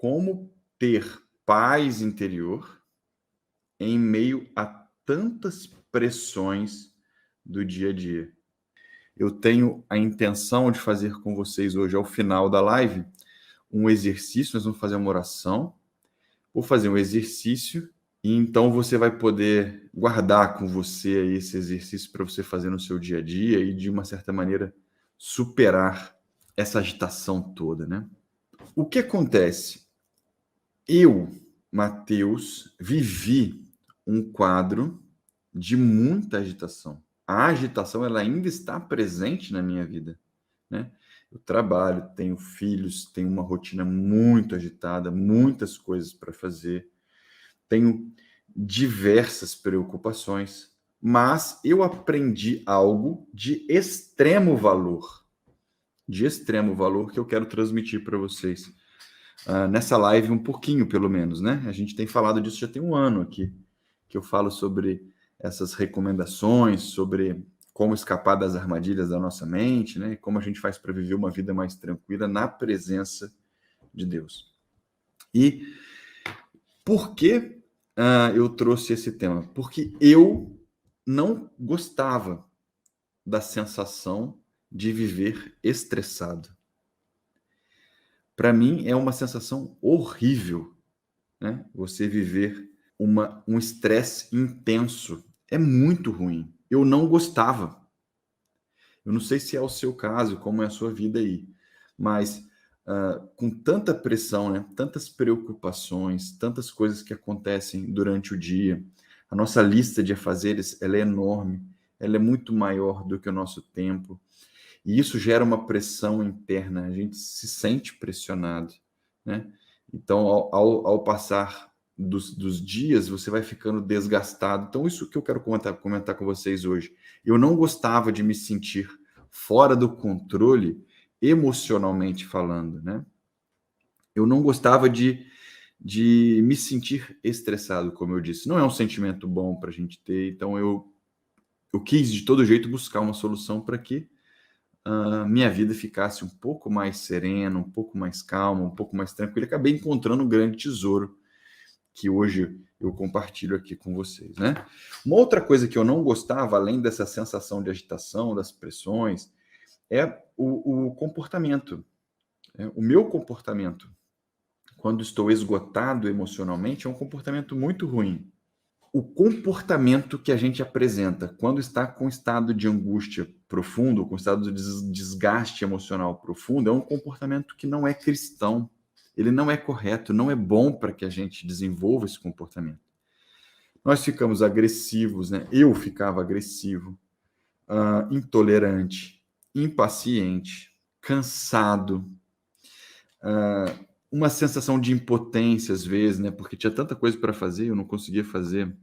como ter paz interior em meio a tantas pressões do dia a dia. Eu tenho a intenção de fazer com vocês hoje, ao final da live, um exercício. Nós vamos fazer uma oração. Vou fazer um exercício e então você vai poder guardar com você aí esse exercício para você fazer no seu dia a dia e, de uma certa maneira, superar essa agitação toda, né? O que acontece? Eu, Mateus, vivi um quadro de muita agitação. A agitação ela ainda está presente na minha vida, né? Eu trabalho, tenho filhos, tenho uma rotina muito agitada, muitas coisas para fazer, tenho diversas preocupações, mas eu aprendi algo de extremo valor que eu quero transmitir para vocês nessa live, um pouquinho pelo menos, né? A gente tem falado disso já tem um ano aqui, que eu falo sobre essas recomendações, sobre como escapar das armadilhas da nossa mente, né? Como a gente faz para viver uma vida mais tranquila na presença de Deus. E por que eu trouxe esse tema? Porque eu não gostava da sensação de viver estressado. Para mim é uma sensação horrível, né? Você viver um estresse intenso. É muito ruim. Eu não gostava. Eu não sei se é o seu caso, como é a sua vida aí, mas com tanta pressão, né? Tantas preocupações, tantas coisas que acontecem durante o dia, a nossa lista de afazeres ela é enorme, ela é muito maior do que o nosso tempo, e isso gera uma pressão interna, a gente se sente pressionado, né? Então, ao passar dos dias, você vai ficando desgastado. Então, isso que eu quero comentar com vocês hoje. Eu não gostava de me sentir fora do controle, emocionalmente falando, né? Eu não gostava de me sentir estressado, como eu disse. Não é um sentimento bom para a gente ter, então eu quis de todo jeito buscar uma solução para que minha vida ficasse um pouco mais serena, um pouco mais calma, um pouco mais tranquila. Acabei encontrando um grande tesouro que hoje eu compartilho aqui com vocês, né? Uma outra coisa que eu não gostava, além dessa sensação de agitação, das pressões, é o comportamento. O meu comportamento, quando estou esgotado emocionalmente, é um comportamento muito ruim. O comportamento que a gente apresenta quando está com estado de angústia profundo, com estado de desgaste emocional profundo, é um comportamento que não é cristão. Ele não é correto, não é bom para que a gente desenvolva esse comportamento. Nós ficamos agressivos, né? Eu ficava agressivo, intolerante, impaciente, cansado, uma sensação de impotência às vezes, né? Porque tinha tanta coisa para fazer, eu não conseguia fazer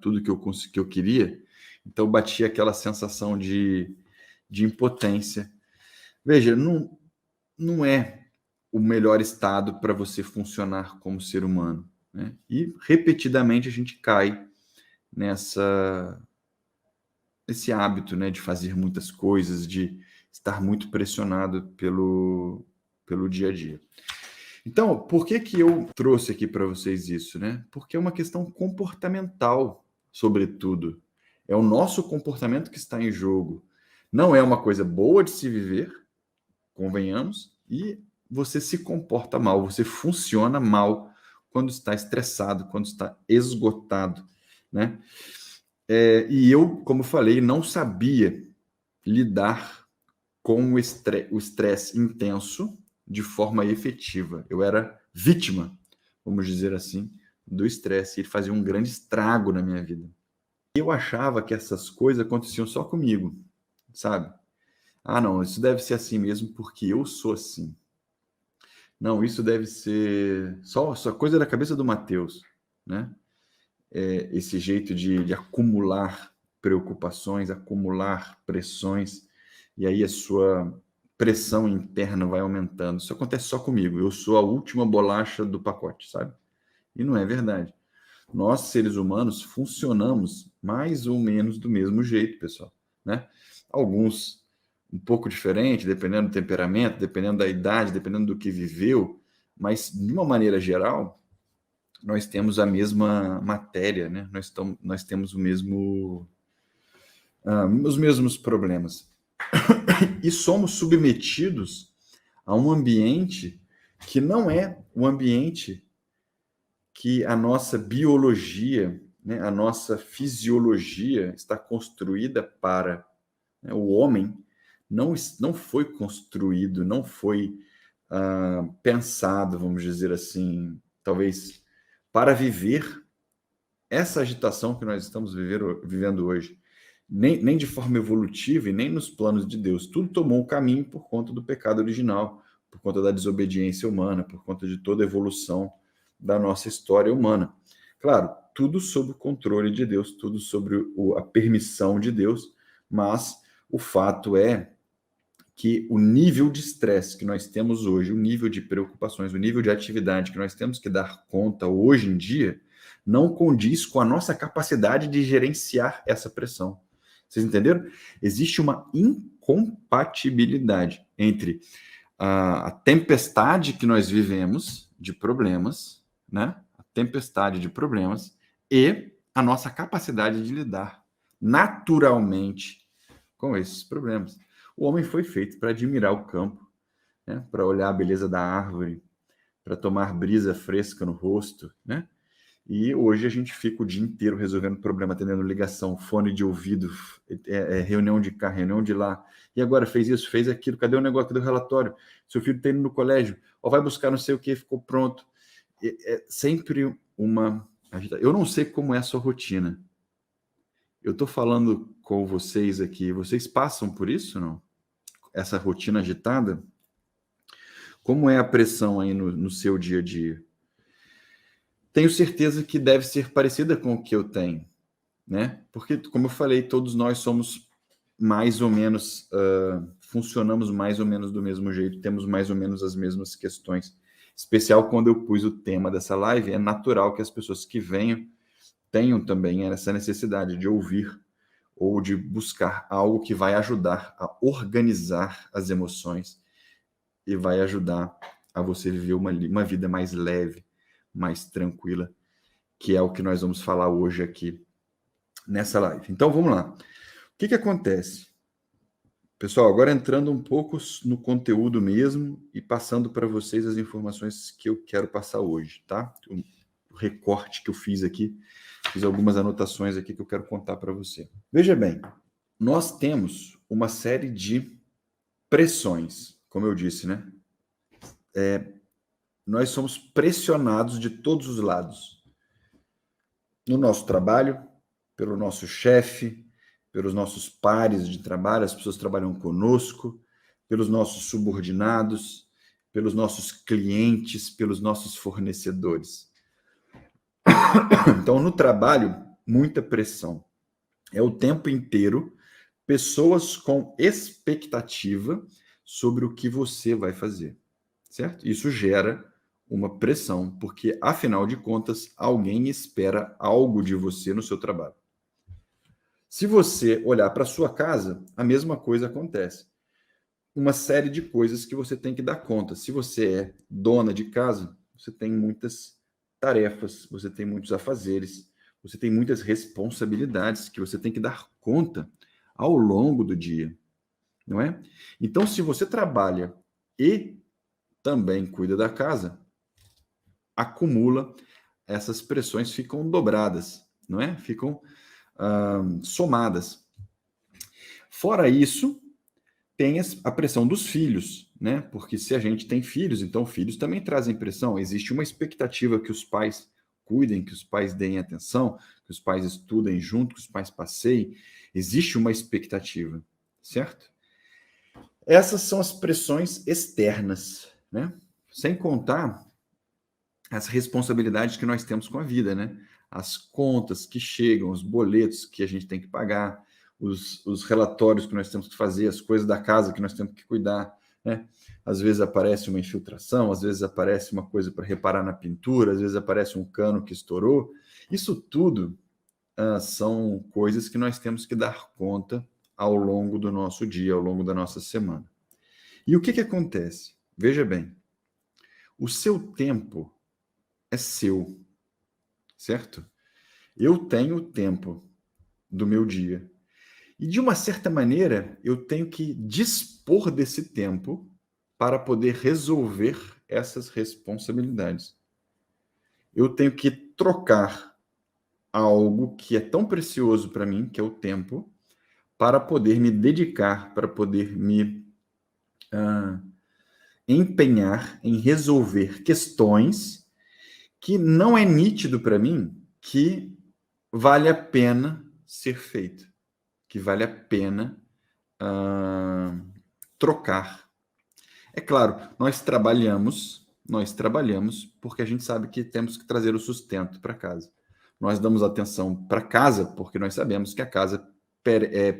tudo que eu queria, então batia aquela sensação de impotência. Veja, não é o melhor estado para você funcionar como ser humano, né? E repetidamente a gente cai nesse hábito, né, de fazer muitas coisas, de estar muito pressionado pelo dia a dia. Então, por que eu trouxe aqui para vocês isso, né? Porque é uma questão comportamental, sobretudo. É o nosso comportamento que está em jogo. Não é uma coisa boa de se viver, convenhamos, e você se comporta mal, você funciona mal quando está estressado, quando está esgotado, né? E eu, como falei, não sabia lidar com o estresse intenso de forma efetiva. Eu era vítima, vamos dizer assim, do estresse. Ele fazia um grande estrago na minha vida. Eu achava que essas coisas aconteciam só comigo, sabe? Ah, não, isso deve ser assim mesmo porque eu sou assim. Não, isso deve ser só coisa da cabeça do Mateus, né? Esse jeito de acumular preocupações, acumular pressões, e aí a sua pressão interna vai aumentando. Isso acontece só comigo. Eu sou a última bolacha do pacote, sabe? E não é verdade. Nós, seres humanos, funcionamos mais ou menos do mesmo jeito, pessoal, né? Alguns um pouco diferente, dependendo do temperamento, dependendo da idade, dependendo do que viveu, Mas, de uma maneira geral, nós temos a mesma matéria, né? Nós temos os mesmos problemas. E somos submetidos a um ambiente que não é o ambiente que a nossa biologia, né, a nossa fisiologia está construída para. Né? O homem não foi construído, não foi pensado, vamos dizer assim, talvez para viver essa agitação que nós estamos vivendo hoje. Nem de forma evolutiva e nem nos planos de Deus. Tudo tomou um caminho por conta do pecado original, por conta da desobediência humana, por conta de toda a evolução da nossa história humana. Claro, tudo sob o controle de Deus, tudo sobre a permissão de Deus, mas o fato é que o nível de estresse que nós temos hoje, o nível de preocupações, o nível de atividade que nós temos que dar conta hoje em dia, não condiz com a nossa capacidade de gerenciar essa pressão. Vocês entenderam? Existe uma incompatibilidade entre a tempestade que nós vivemos de problemas, né? A tempestade de problemas e a nossa capacidade de lidar naturalmente com esses problemas. O homem foi feito para admirar o campo, né? Para olhar a beleza da árvore, para tomar brisa fresca no rosto, né? E hoje a gente fica o dia inteiro resolvendo problema, atendendo ligação, fone de ouvido, reunião de cá, reunião de lá. E agora fez isso, fez aquilo, cadê o negócio, cadê o relatório? Seu filho está indo no colégio, ou vai buscar não sei o que, ficou pronto. É sempre uma... Eu não sei como é a sua rotina. Eu estou falando com vocês aqui, vocês passam por isso, não? Essa rotina agitada? Como é a pressão aí no seu dia a dia? Tenho certeza que deve ser parecida com o que eu tenho, né? Porque, como eu falei, todos nós somos mais ou menos, funcionamos mais ou menos do mesmo jeito, temos mais ou menos as mesmas questões. Especial quando eu pus o tema dessa live, é natural que as pessoas que venham tenham também essa necessidade de ouvir ou de buscar algo que vai ajudar a organizar as emoções e vai ajudar a você viver uma vida mais leve, mais tranquila, que é o que nós vamos falar hoje aqui nessa live. Então, vamos lá. O que acontece? Pessoal, agora entrando um pouco no conteúdo mesmo e passando para vocês as informações que eu quero passar hoje, tá? O recorte que eu fiz aqui, fiz algumas anotações aqui que eu quero contar para você. Veja bem, nós temos uma série de pressões, como eu disse, né? Nós somos pressionados de todos os lados. No nosso trabalho, pelo nosso chefe, pelos nossos pares de trabalho, as pessoas que trabalham conosco, pelos nossos subordinados, pelos nossos clientes, pelos nossos fornecedores. Então, no trabalho, muita pressão. É o tempo inteiro pessoas com expectativa sobre o que você vai fazer, certo? Isso gera uma pressão, porque, afinal de contas, alguém espera algo de você no seu trabalho. Se você olhar para a sua casa, a mesma coisa acontece. Uma série de coisas que você tem que dar conta. Se você é dona de casa, você tem muitas tarefas, você tem muitos afazeres, você tem muitas responsabilidades que você tem que dar conta ao longo do dia, não é? Então, se você trabalha e também cuida da casa, acumula, essas pressões ficam dobradas, não é? Ficam somadas. Fora isso, tem a pressão dos filhos, né? Porque se a gente tem filhos, então filhos também trazem pressão. Existe uma expectativa que os pais cuidem, que os pais deem atenção, que os pais estudem junto, que os pais passeiem. Existe uma expectativa, certo? Essas são as pressões externas, né? Sem contar as responsabilidades que nós temos com a vida, né? As contas que chegam, os boletos que a gente tem que pagar, os relatórios que nós temos que fazer, as coisas da casa que nós temos que cuidar, né? Às vezes aparece uma infiltração, às vezes aparece uma coisa para reparar na pintura, às vezes aparece um cano que estourou. Isso tudo são coisas que nós temos que dar conta ao longo do nosso dia, ao longo da nossa semana. E o que acontece? Veja bem, O seu tempo é seu, certo? Eu tenho o tempo do meu dia. E, de uma certa maneira, eu tenho que dispor desse tempo para poder resolver essas responsabilidades. Eu tenho que trocar algo que é tão precioso para mim, que é o tempo, para poder me dedicar, para poder me empenhar em resolver questões que não é nítido para mim que vale a pena ser feito, que vale a pena trocar. É claro, nós trabalhamos porque a gente sabe que temos que trazer o sustento para casa. Nós damos atenção para casa porque nós sabemos que a casa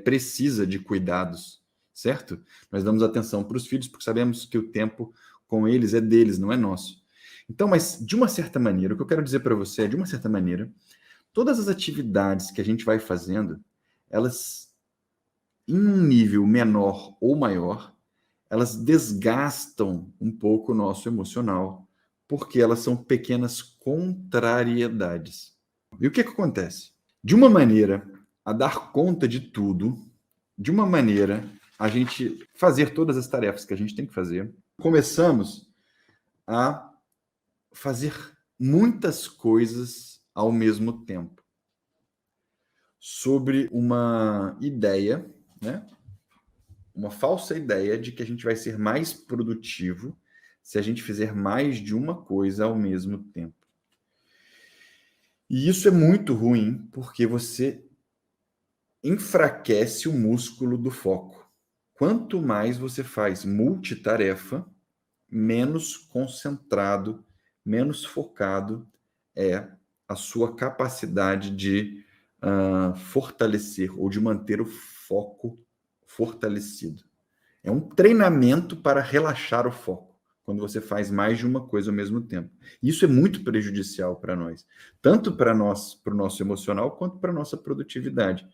precisa de cuidados, certo? Nós damos atenção para os filhos porque sabemos que o tempo com eles é deles, não é nosso. Então, mas de uma certa maneira, o que eu quero dizer para você é, de uma certa maneira, todas as atividades que a gente vai fazendo, elas, em um nível menor ou maior, elas desgastam um pouco o nosso emocional, porque elas são pequenas contrariedades. E o que acontece? De uma maneira a dar conta de tudo, de uma maneira a gente fazer todas as tarefas que a gente tem que fazer, começamos a fazer muitas coisas ao mesmo tempo. Sobre uma ideia, né? Uma falsa ideia de que a gente vai ser mais produtivo se a gente fizer mais de uma coisa ao mesmo tempo. E isso é muito ruim, porque você enfraquece o músculo do foco. Quanto mais você faz multitarefa, menos concentrado, menos focado é a sua capacidade de fortalecer ou de manter o foco fortalecido. É um treinamento para relaxar o foco, quando você faz mais de uma coisa ao mesmo tempo. Isso é muito prejudicial para nós, tanto para nós, para o nosso emocional, quanto para a nossa produtividade.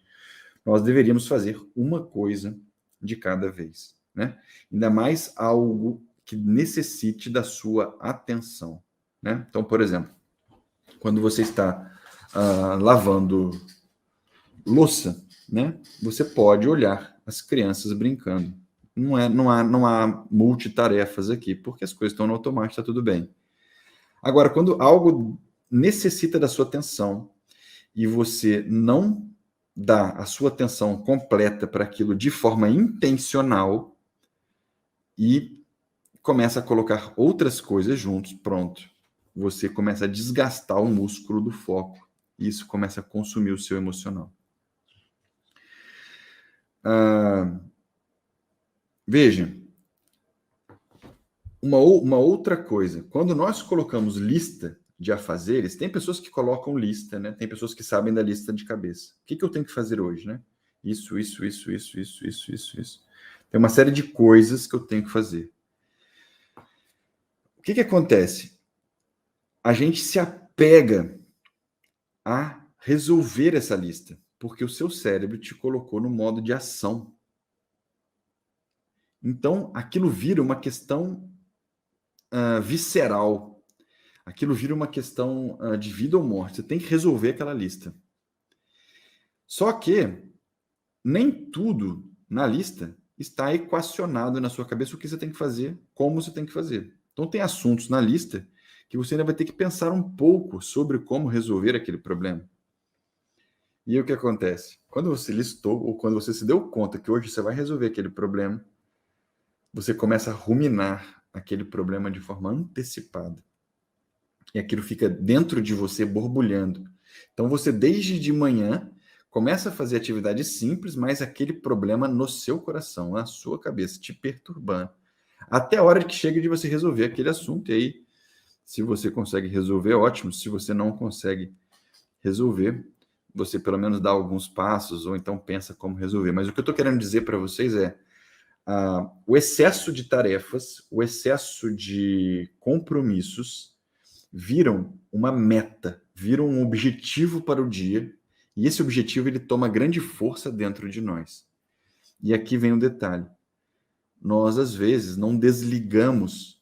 Nós deveríamos fazer uma coisa de cada vez, né? Ainda mais algo que necessite da sua atenção, né? Então, por exemplo, quando você está lavando louça, né? Você pode olhar as crianças brincando. Não há multitarefas aqui, porque as coisas estão no automático, está tudo bem. Agora, quando algo necessita da sua atenção e você não dá a sua atenção completa para aquilo de forma intencional e começa a colocar outras coisas juntos, pronto. Você começa a desgastar o músculo do foco e isso começa a consumir o seu emocional. Veja, uma outra coisa, quando nós colocamos lista de afazeres, tem pessoas que colocam lista, né? Tem pessoas que sabem da lista de cabeça. O que eu tenho que fazer hoje, né? Isso. Tem uma série de coisas que eu tenho que fazer. O que acontece? A gente se apega a resolver essa lista, porque o seu cérebro te colocou no modo de ação. Então, aquilo vira uma questão visceral. Aquilo vira uma questão de vida ou morte. Você tem que resolver aquela lista. Só que nem tudo na lista está equacionado na sua cabeça o que você tem que fazer, como você tem que fazer. Então, tem assuntos na lista que você ainda vai ter que pensar um pouco sobre como resolver aquele problema. E aí, o que acontece? Quando você listou, ou quando você se deu conta que hoje você vai resolver aquele problema, você começa a ruminar aquele problema de forma antecipada. E aquilo fica dentro de você borbulhando. Então, você, desde de manhã, começa a fazer atividades simples, mas aquele problema no seu coração, na sua cabeça, te perturbando. Até a hora que chega de você resolver aquele assunto. E aí, se você consegue resolver, ótimo. Se você não consegue resolver, você pelo menos dá alguns passos, ou então pensa como resolver. Mas o que eu estou querendo dizer para vocês é o excesso de tarefas, o excesso de compromissos viram uma meta, viram um objetivo para o dia, e esse objetivo ele toma grande força dentro de nós. E aqui vem um detalhe. Nós, às vezes, não desligamos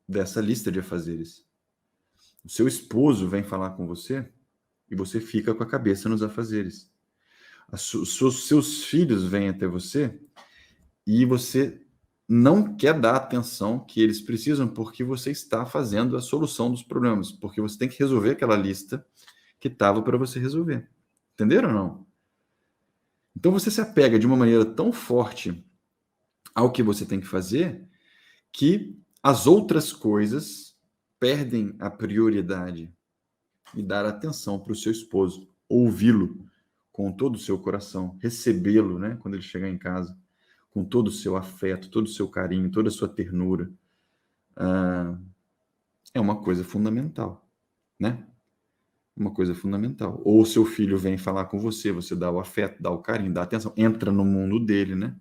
dessa lista de afazeres. O seu esposo vem falar com você e você fica com a cabeça nos afazeres. Seus filhos vêm até você e você não quer dar a atenção que eles precisam porque você está fazendo a solução dos problemas, porque você tem que resolver aquela lista que estava para você resolver. Entenderam ou não? Então você se apega de uma maneira tão forte ao que você tem que fazer que as outras coisas perdem a prioridade. E dar atenção para o seu esposo, ouvi-lo com todo o seu coração, recebê-lo, né, quando ele chegar em casa, com todo o seu afeto, todo o seu carinho, toda a sua ternura, é uma coisa fundamental, né? Uma coisa fundamental. Ou o seu filho vem falar com você, você dá o afeto, dá o carinho, dá a atenção, entra no mundo dele, né?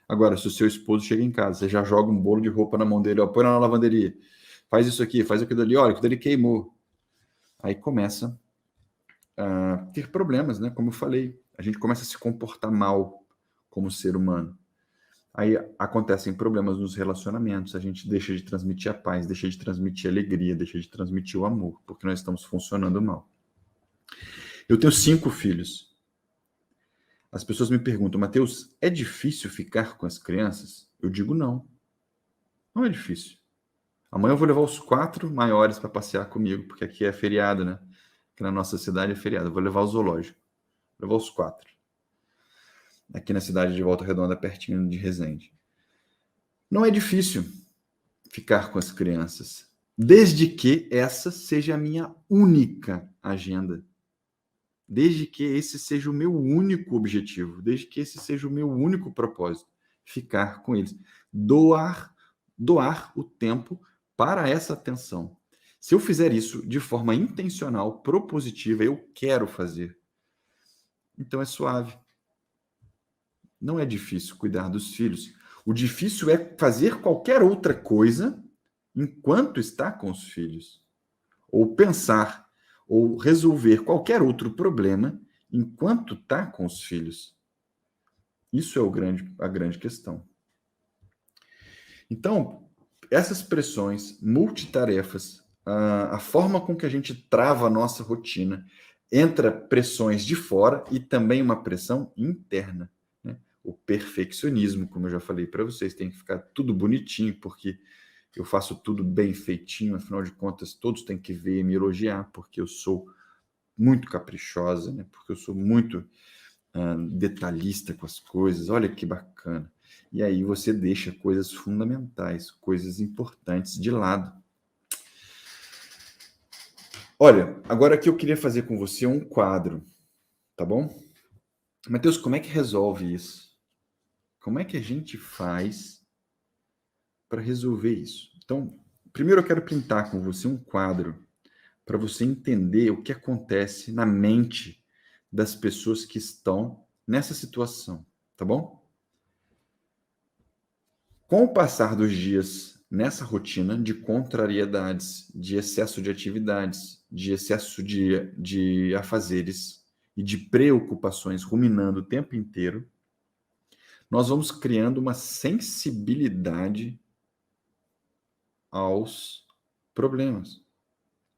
Agora, se o seu esposo chega em casa, você já joga um bolo de roupa na mão dele, ó, põe na lavanderia, faz isso aqui, faz aquilo ali, olha, aquilo ali queimou. Aí começa a ter problemas, né? Como eu falei, a gente começa a se comportar mal como ser humano. Aí acontecem problemas nos relacionamentos, a gente deixa de transmitir a paz, deixa de transmitir a alegria, deixa de transmitir o amor, porque nós estamos funcionando mal. Eu tenho 5 filhos. As pessoas me perguntam, Mateus, é difícil ficar com as crianças? Eu digo não. Não é difícil. Amanhã eu vou levar os 4 maiores para passear comigo, porque aqui é feriado, né? Aqui na nossa cidade é feriado. Eu vou levar o zoológico. Vou levar os 4. Aqui na cidade de Volta Redonda, pertinho de Resende. Não é difícil ficar com as crianças, desde que essa seja a minha única agenda. Desde que esse seja o meu único objetivo, desde que esse seja o meu único propósito, ficar com eles. Doar o tempo para essa atenção. Se eu fizer isso de forma intencional, propositiva, eu quero fazer, então é suave. Não é difícil cuidar dos filhos. O difícil é fazer qualquer outra coisa enquanto está com os filhos. Ou pensar, ou resolver qualquer outro problema enquanto está com os filhos. Isso é a grande questão. Então, essas pressões, multitarefas, a forma com que a gente trava a nossa rotina, entra pressões de fora e também uma pressão interna. Né? O perfeccionismo, como eu já falei para vocês, tem que ficar tudo bonitinho, porque eu faço tudo bem feitinho, afinal de contas, todos têm que ver e me elogiar, porque eu sou muito caprichosa, né? Porque eu sou muito detalhista com as coisas, olha que bacana. E aí você deixa coisas fundamentais, coisas importantes de lado. Olha, agora aqui eu queria fazer com você um quadro, tá bom? Mateus, como é que resolve isso? Como é que a gente faz para resolver isso? Então, primeiro eu quero printar com você um quadro para você entender o que acontece na mente das pessoas que estão nessa situação, tá bom? Com o passar dos dias nessa rotina de contrariedades, de excesso de atividades, de excesso de afazeres e de preocupações ruminando o tempo inteiro, nós vamos criando uma sensibilidade aos problemas,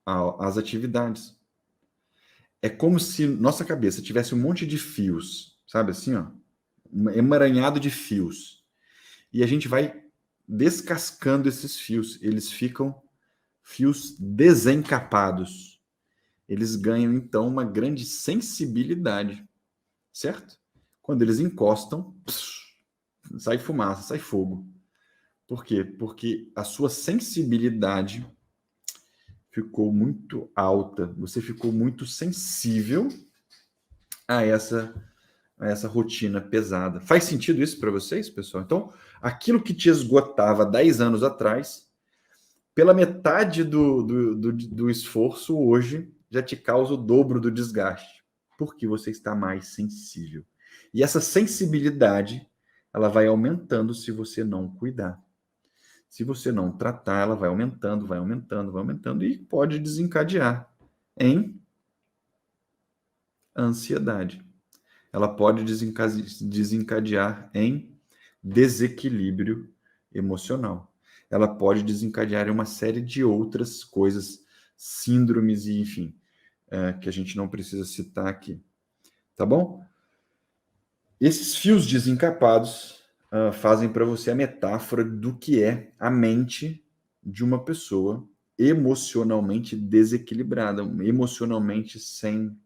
às atividades. É como se nossa cabeça tivesse um monte de fios, sabe assim, ó, um emaranhado de fios. E a gente vai descascando esses fios. Eles ficam fios desencapados. Eles ganham, então, uma grande sensibilidade, certo? Quando eles encostam, sai fumaça, sai fogo. Por quê? Porque a sua sensibilidade ficou muito alta, você ficou muito sensível a essa rotina pesada. Faz sentido isso para vocês, pessoal? Então, aquilo que te esgotava 10 anos atrás, pela metade do esforço, hoje já te causa o dobro do desgaste, porque você está mais sensível. E essa sensibilidade, ela vai aumentando se você não cuidar. Se você não tratar, ela vai aumentando, vai aumentando, vai aumentando e pode desencadear em ansiedade. Ela pode desencadear em desequilíbrio emocional. ela pode desencadear uma série de outras coisas, síndromes e, enfim, que a gente não precisa citar aqui. Tá bom? Esses fios desencapados fazem para você a metáfora do que é a mente de uma pessoa emocionalmente desequilibrada, emocionalmente sem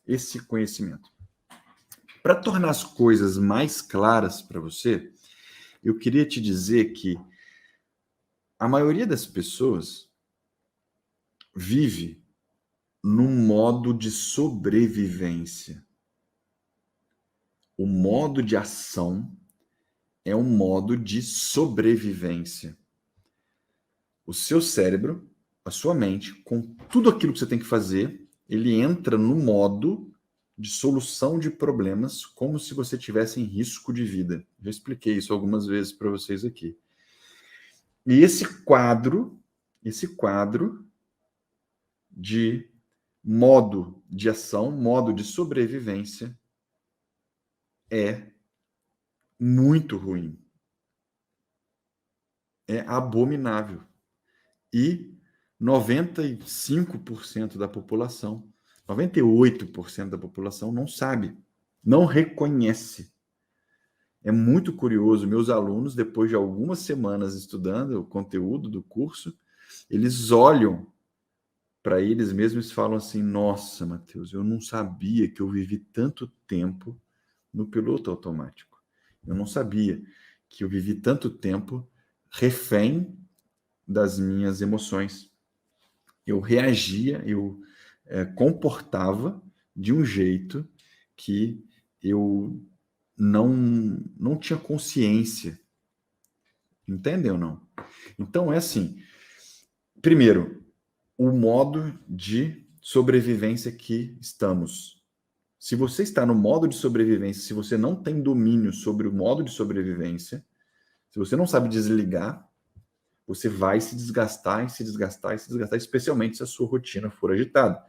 esse conhecimento. Para tornar as coisas mais claras para você, eu queria te dizer que a maioria das pessoas vive num modo de sobrevivência. O modo de ação é um modo de sobrevivência. O seu cérebro, a sua mente, com tudo aquilo que você tem que fazer, ele entra no modo de solução de problemas, como se você tivesse em risco de vida. Já expliquei isso algumas vezes para vocês aqui. E esse quadro de modo de ação, modo de sobrevivência, é muito ruim. É abominável. E 95% da população, 98% da população não sabe, não reconhece. É muito curioso, meus alunos, depois de algumas semanas estudando o conteúdo do curso, eles olham para eles mesmos e falam assim: nossa, Matheus, eu não sabia que eu vivi tanto tempo no piloto automático. Eu não sabia que eu vivi tanto tempo refém das minhas emoções. Eu reagia, eu comportava de um jeito que eu não tinha consciência. Entendem ou não? Então, é assim. Primeiro, o modo de sobrevivência que estamos. Se você está no modo de sobrevivência, se você não tem domínio sobre o modo de sobrevivência, se você não sabe desligar, você vai se desgastar, especialmente se a sua rotina for agitada.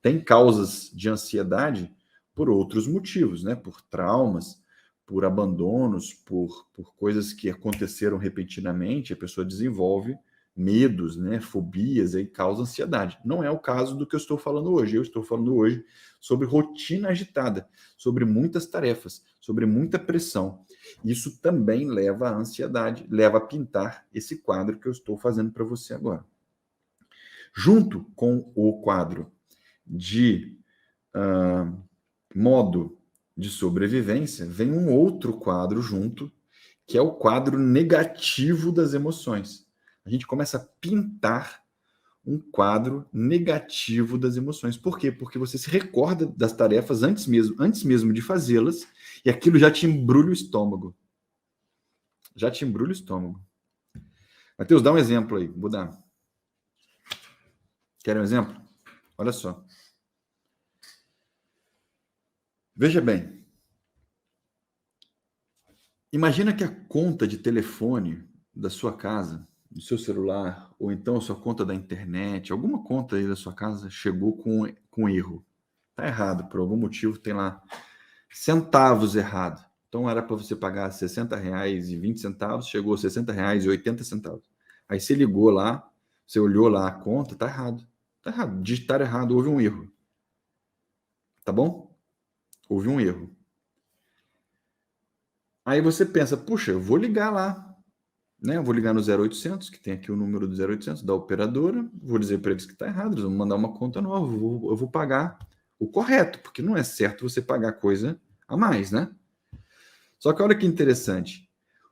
Tem causas de ansiedade por outros motivos, né? Por traumas, por abandonos, por coisas que aconteceram repentinamente, a pessoa desenvolve medos, né? Fobias e causa ansiedade. Não é o caso do que eu estou falando hoje. Eu estou falando hoje sobre rotina agitada, sobre muitas tarefas, sobre muita pressão. Isso também leva à ansiedade, leva a pintar esse quadro que eu estou fazendo para você agora. Junto com o quadro de modo de sobrevivência, vem um outro quadro junto, que é o quadro negativo das emoções. A gente começa a pintar um quadro negativo das emoções. Por quê? Porque você se recorda das tarefas antes mesmo de fazê-las, e aquilo já te embrulha o estômago. Já te embrulha o estômago. Matheus, dá um exemplo aí. Vou dar. Querem um exemplo? Olha só. Veja bem. Imagina que a conta de telefone da sua casa, do seu celular, ou então a sua conta da internet, alguma conta aí da sua casa chegou com erro. Está errado, por algum motivo tem lá centavos errado. Então era para você pagar R$60,20, chegou a R$60,80. Aí você ligou lá, você olhou lá a conta, tá errado. Tá errado, digitaram errado, houve um erro. Tá bom? Houve um erro. Aí você pensa, puxa, eu vou ligar lá, né? Eu vou ligar no 0800, que tem aqui o número do 0800 da operadora, vou dizer para eles que está errado, eles vão mandar uma conta nova, eu vou pagar o correto, porque não é certo você pagar coisa a mais, né? Só que olha que interessante,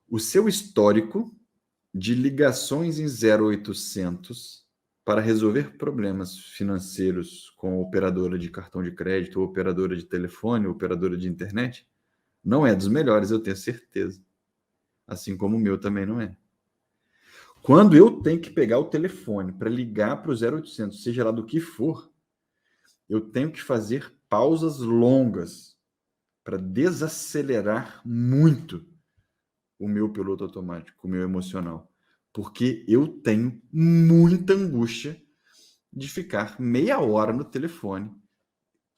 o seu histórico de ligações em 0800 para resolver problemas financeiros com a operadora de cartão de crédito, ou operadora de telefone, ou operadora de internet, não é dos melhores, eu tenho certeza. Assim como o meu também não é. Quando eu tenho que pegar o telefone para ligar para o 0800, seja lá do que for, eu tenho que fazer pausas longas para desacelerar muito o meu piloto automático, o meu emocional. Porque eu tenho muita angústia de ficar meia hora no telefone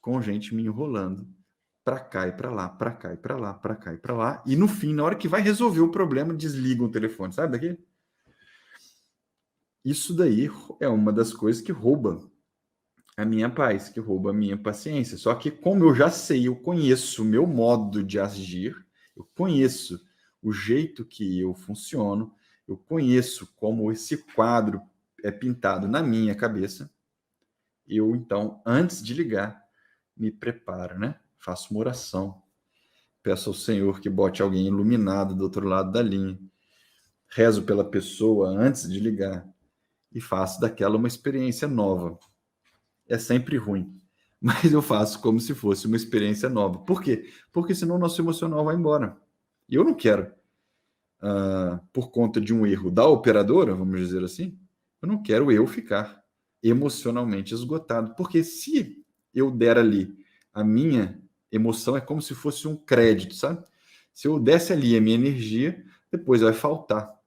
com gente me enrolando para cá e para lá, para cá e para lá, para cá e para lá. E no fim, na hora que vai resolver o problema, desligam o telefone. Sabe daqui? isso daí é uma das coisas que rouba a minha paz, que rouba a minha paciência. Só que como eu já sei, eu conheço o meu modo de agir, eu conheço o jeito que eu funciono, eu conheço como esse quadro é pintado na minha cabeça, eu então, antes de ligar, me preparo, né? Faço uma oração, peço ao Senhor que bote alguém iluminado do outro lado da linha, rezo pela pessoa antes de ligar e faço daquela uma experiência nova. É sempre ruim, mas eu faço como se fosse uma experiência nova. Por quê? Porque senão o nosso emocional vai embora. E eu não quero, por conta de um erro da operadora, vamos dizer assim, eu não quero eu ficar emocionalmente esgotado. Porque se eu der ali a minha emoção, é como se fosse um crédito, sabe? Se eu desse ali a minha energia, depois vai faltar.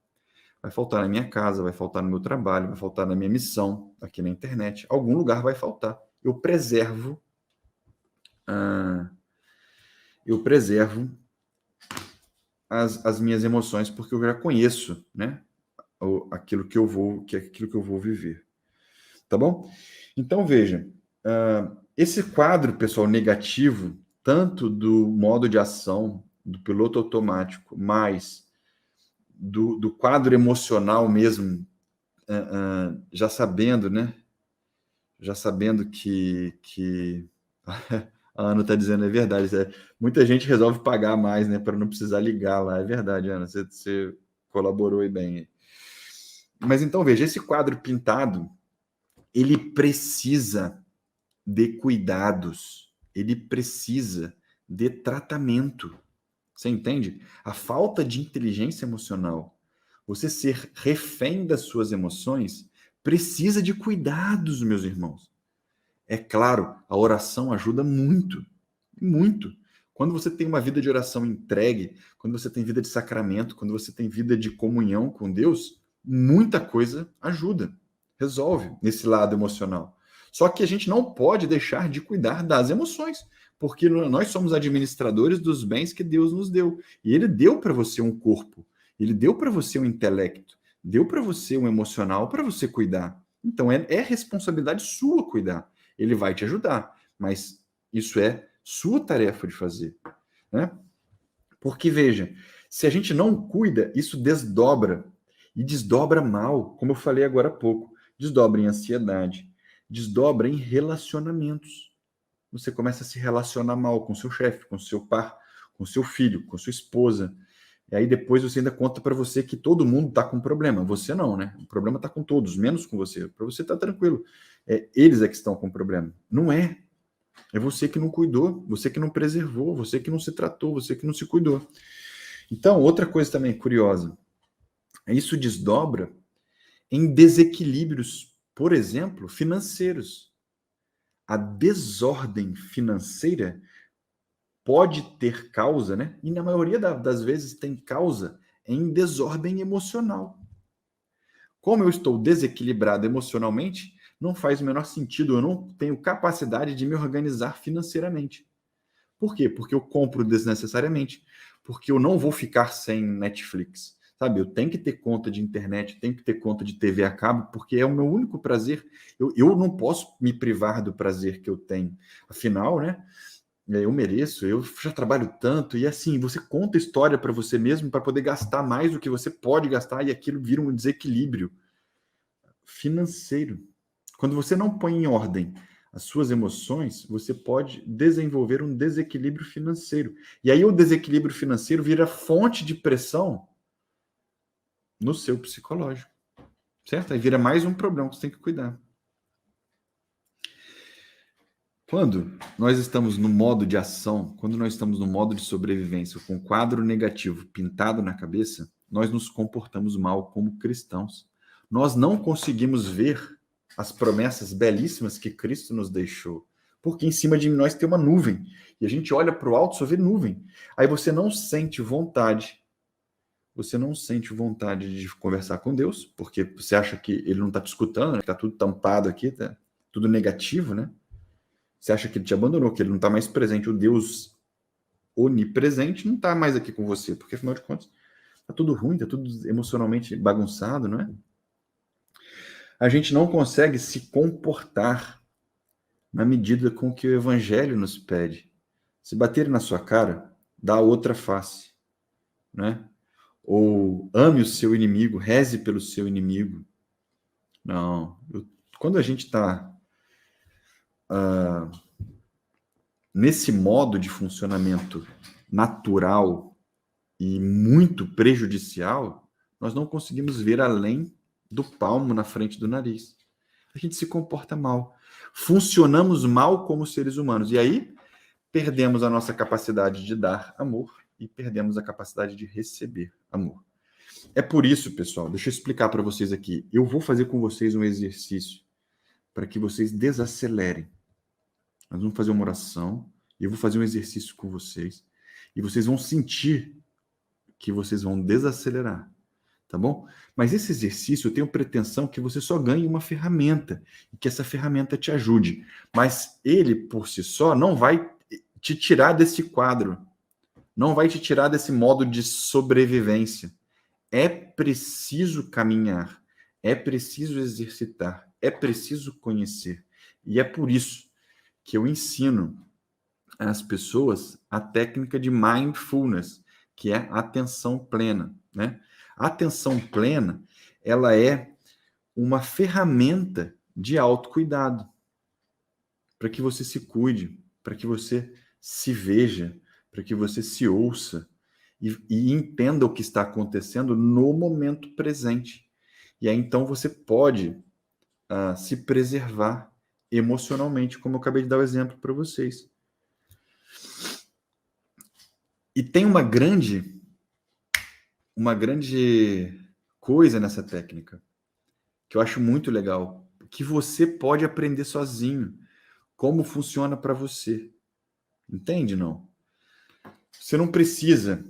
Vai faltar na minha casa, vai faltar no meu trabalho, vai faltar na minha missão aqui na internet. Algum lugar vai faltar. Eu preservo, ah, eu preservo as minhas emoções porque eu já conheço, né? Aquilo que eu vou viver. Tá bom? Então veja, esse quadro, pessoal, negativo, tanto do modo de ação do piloto automático, mais do quadro emocional mesmo, já sabendo, né? Já sabendo que a Ana está dizendo é verdade. Muita gente resolve pagar mais, né, para não precisar ligar lá. É verdade, Ana, você colaborou aí bem. Mas então veja, esse quadro pintado, ele precisa de cuidados, ele precisa de tratamento. Você entende? A falta de inteligência emocional, você ser refém das suas emoções, precisa de cuidados, meus irmãos. É claro, a oração ajuda muito, muito. Quando você tem uma vida de oração entregue, quando você tem vida de sacramento, quando você tem vida de comunhão com Deus, muita coisa ajuda, resolve nesse lado emocional. Só que a gente não pode deixar de cuidar das emoções, porque nós somos administradores dos bens que Deus nos deu. E Ele deu para você um corpo, Ele deu para você um intelecto, deu para você um emocional para você cuidar. Então é responsabilidade sua cuidar. Ele vai te ajudar, mas isso é sua tarefa de fazer, né? Porque veja, se a gente não cuida, isso desdobra e desdobra mal, como eu falei agora há pouco, desdobra em ansiedade, desdobra em relacionamentos. Você começa a se relacionar mal com seu chefe, com seu par, com seu filho, com sua esposa. E aí depois você ainda conta para você que todo mundo está com problema. Você não, né? O problema está com todos, menos com você. Para você tá tranquilo. Eles é que estão com problema. Não é. É você que não cuidou, você que não preservou, você que não se tratou, você que não se cuidou. Então, outra coisa também curiosa. Isso desdobra em desequilíbrios, por exemplo, financeiros. A desordem financeira pode ter causa, né? E na maioria das vezes tem causa em desordem emocional. Como eu estou desequilibrado emocionalmente, não faz o menor sentido, eu não tenho capacidade de me organizar financeiramente. Por quê? Porque eu compro desnecessariamente, porque eu não vou ficar sem Netflix, sabe? Eu tenho que ter conta de internet, tenho que ter conta de TV a cabo, porque é o meu único prazer. Eu não posso me privar do prazer que eu tenho. Afinal, né? Eu mereço, eu já trabalho tanto, e assim, você conta história para você mesmo para poder gastar mais do que você pode gastar, e aquilo vira um desequilíbrio financeiro. Quando você não põe em ordem as suas emoções, você pode desenvolver um desequilíbrio financeiro. E aí o desequilíbrio financeiro vira fonte de pressão no seu psicológico, certo? Aí vira mais um problema que você tem que cuidar. Quando nós estamos no modo de ação, quando nós estamos no modo de sobrevivência, com um quadro negativo pintado na cabeça, nós nos comportamos mal como cristãos. Nós não conseguimos ver as promessas belíssimas que Cristo nos deixou, porque em cima de nós tem uma nuvem, e a gente olha para o alto e só vê nuvem. Aí você não sente vontade de conversar com Deus, porque você acha que ele não está te escutando, né? Está tudo tampado aqui, tá tudo negativo, né? Você acha que ele te abandonou, que ele não está mais presente. O Deus onipresente não está mais aqui com você, porque afinal de contas está tudo ruim, está tudo emocionalmente bagunçado, não é? A gente não consegue se comportar na medida com que o evangelho nos pede. Se baterem na sua cara, dá outra face, né? Ou ame o seu inimigo, reze pelo seu inimigo. Não. Quando a gente está nesse modo de funcionamento natural e muito prejudicial, nós não conseguimos ver além do palmo na frente do nariz. A gente se comporta mal. Funcionamos mal como seres humanos. E aí, perdemos a nossa capacidade de dar amor e perdemos a capacidade de receber amor. É por isso, pessoal, deixa eu explicar para vocês aqui. Eu vou fazer com vocês um exercício para que vocês desacelerem. Nós vamos fazer uma oração e eu vou fazer um exercício com vocês e vocês vão sentir que vocês vão desacelerar, tá bom? Mas esse exercício eu tenho pretensão que você só ganhe uma ferramenta e que essa ferramenta te ajude. Mas ele, por si só, não vai te tirar desse quadro, não vai te tirar desse modo de sobrevivência. É preciso caminhar, é preciso exercitar, é preciso conhecer. E é por isso que eu ensino às pessoas a técnica de mindfulness, que é a atenção plena, né? A atenção plena, ela é uma ferramenta de autocuidado, para que você se cuide, para que você se veja, para que você se ouça e entenda o que está acontecendo no momento presente. E aí, então, você pode se preservar emocionalmente, como eu acabei de dar o exemplo para vocês. E tem uma grande coisa nessa técnica, que eu acho muito legal, que você pode aprender sozinho, como funciona para você. Entende, não? Você não precisa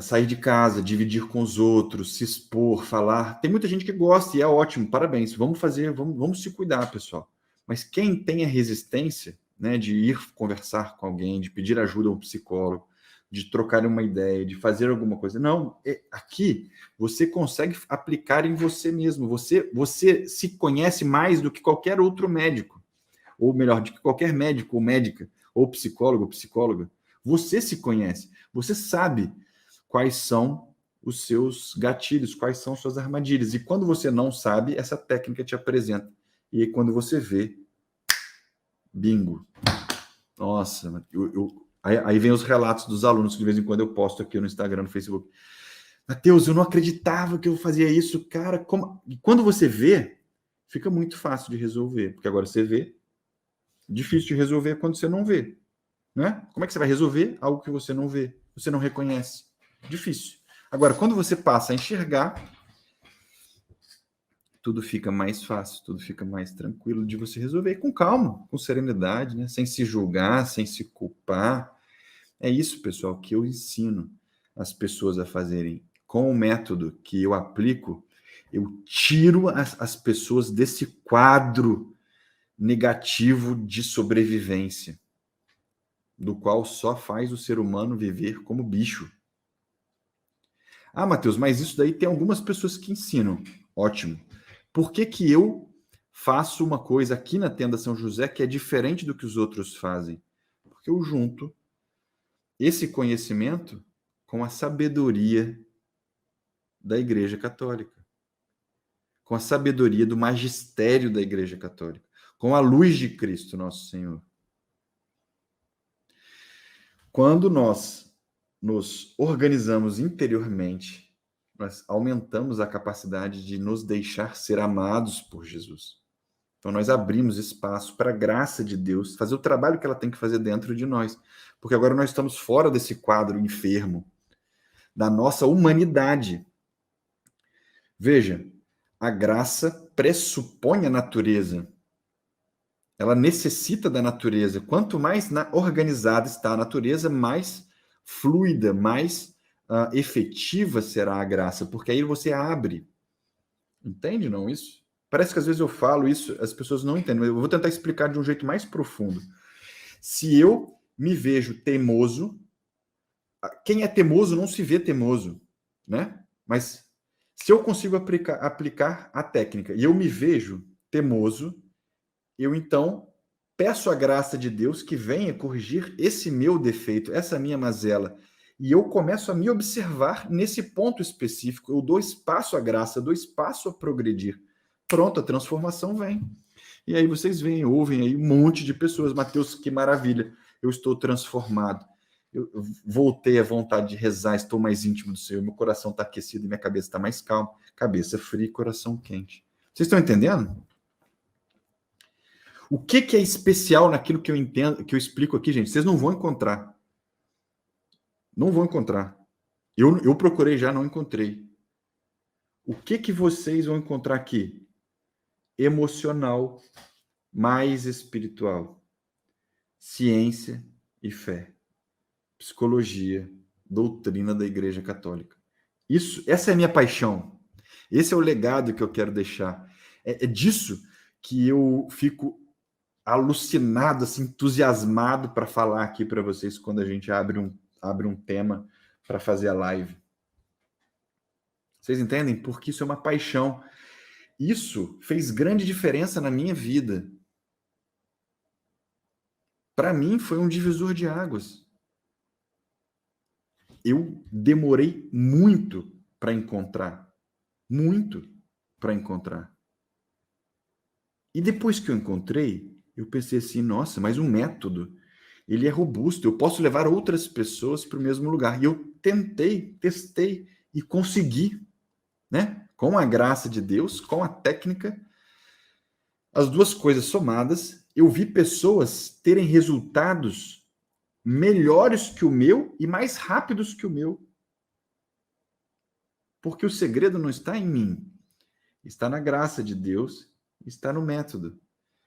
sair de casa, dividir com os outros, se expor, falar. Tem muita gente que gosta e é ótimo, parabéns. Vamos fazer, vamos se cuidar, pessoal. Mas quem tem a resistência, né, de ir conversar com alguém, de pedir ajuda a um psicólogo, de trocar uma ideia, de fazer alguma coisa. Não, aqui você consegue aplicar em você mesmo. Você se conhece mais do que qualquer outro médico, ou melhor, de que qualquer médico ou médica, ou psicólogo ou psicóloga. Você se conhece, você sabe quais são os seus gatilhos, quais são suas armadilhas. E quando você não sabe, essa técnica te apresenta. E aí, quando você vê, bingo. Nossa, aí vem os relatos dos alunos que de vez em quando eu posto aqui no Instagram, no Facebook. Matheus, eu não acreditava que eu fazia isso, cara. Como... E quando você vê, fica muito fácil de resolver, porque agora você vê, difícil de resolver quando você não vê, né? Como é que você vai resolver algo que você não vê, você não reconhece? Difícil. Agora, quando você passa a enxergar, tudo fica mais fácil, tudo fica mais tranquilo de você resolver, com calma, com serenidade, né? Sem se julgar, sem se culpar. É isso, pessoal, que eu ensino as pessoas a fazerem. Com o método que eu aplico, eu tiro as pessoas desse quadro negativo de sobrevivência, do qual só faz o ser humano viver como bicho. Ah, Matheus, mas isso daí tem algumas pessoas que ensinam. Ótimo. Por que que eu faço uma coisa aqui na Tenda São José que é diferente do que os outros fazem? Porque eu junto esse conhecimento com a sabedoria da Igreja Católica, com a sabedoria do magistério da Igreja Católica, com a luz de Cristo, nosso Senhor. Quando nós nos organizamos interiormente, nós aumentamos a capacidade de nos deixar ser amados por Jesus. Então, nós abrimos espaço para a graça de Deus fazer o trabalho que ela tem que fazer dentro de nós. Porque agora nós estamos fora desse quadro enfermo, da nossa humanidade. Veja, a graça pressupõe a natureza. Ela necessita da natureza. Quanto mais organizada está a natureza, mais fluida, mais efetiva será a graça, porque aí você abre. Entende, não, isso? Parece que às vezes eu falo isso, as pessoas não entendem, mas eu vou tentar explicar de um jeito mais profundo. Se eu me vejo teimoso, quem é teimoso não se vê teimoso, né? Mas se eu consigo aplicar a técnica e eu me vejo teimoso, eu então peço a graça de Deus que venha corrigir esse meu defeito, essa minha mazela. E eu começo a me observar nesse ponto específico. Eu dou espaço à graça, dou espaço a progredir. Pronto, a transformação vem. E aí vocês veem, ouvem aí um monte de pessoas. Mateus, que maravilha, eu estou transformado. Eu voltei à vontade de rezar, estou mais íntimo do Senhor, meu coração está aquecido e minha cabeça está mais calma. Cabeça fria e coração quente. Vocês estão entendendo? O que é especial naquilo que eu entendo, que eu explico aqui, gente? Vocês não vão encontrar. Não vão encontrar. Eu procurei já, não encontrei. O que vocês vão encontrar aqui? Emocional, mais espiritual. Ciência e fé. Psicologia, doutrina da Igreja Católica. Essa é a minha paixão. Esse é o legado que eu quero deixar. É disso que eu fico alucinado, assim, entusiasmado para falar aqui para vocês quando a gente abre um tema para fazer a live. Vocês entendem? Porque isso é uma paixão. Isso fez grande diferença na minha vida. Para mim, foi um divisor de águas. Eu demorei muito para encontrar. Muito para encontrar. E depois que eu encontrei, eu pensei assim, nossa, mas o método, ele é robusto, eu posso levar outras pessoas para o mesmo lugar. E eu testei e consegui, né? Com a graça de Deus, com a técnica, as duas coisas somadas, eu vi pessoas terem resultados melhores que o meu e mais rápidos que o meu. Porque o segredo não está em mim, está na graça de Deus, está no método